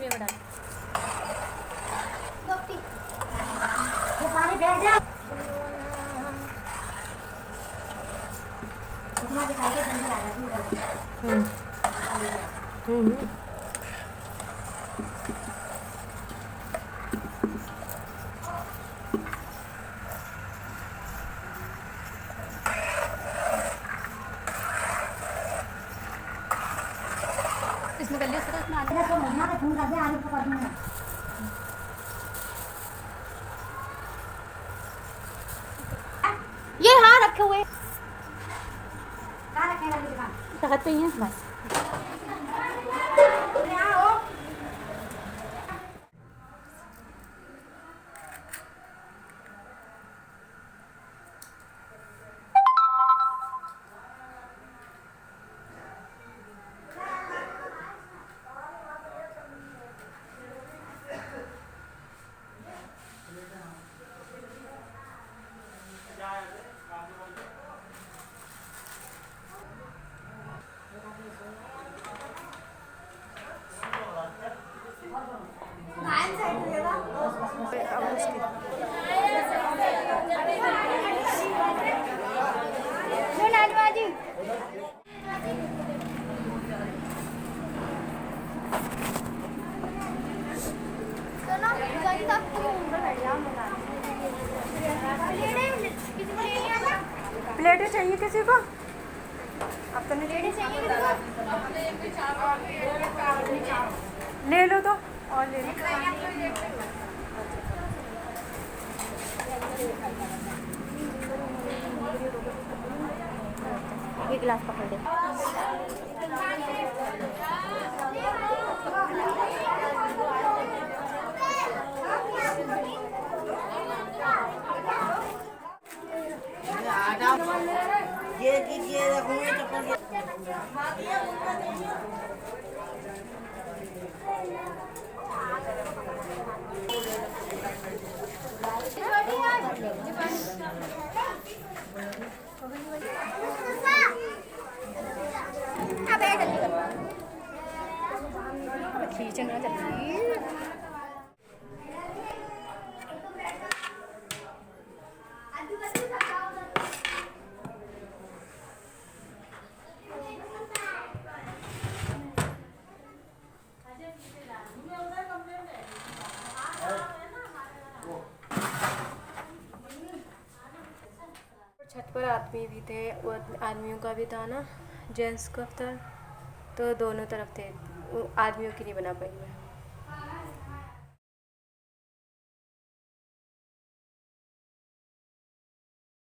सेमिया बना पानी फेंक दे। इसमें कर लिया इसमें आलू तो महीना का खून कर दे, आलू पका दूंगा। ये हाँ रखे हुए कहाँ रखेगा दुकान? तखत पे ही है बस। प्लेटें चाहिए किसी को? अब तो नहीं ले लो तो और ले लो। ये गिलास पकड़ दे। ये कीजिए रखूंगे तो खींचना जल्दी। छत पर आदमी भी थे, वो आदमियों का भी था ना, जेंट्स का था, तो दोनों तरफ थे। आदमियों की नहीं बना पाई मैं।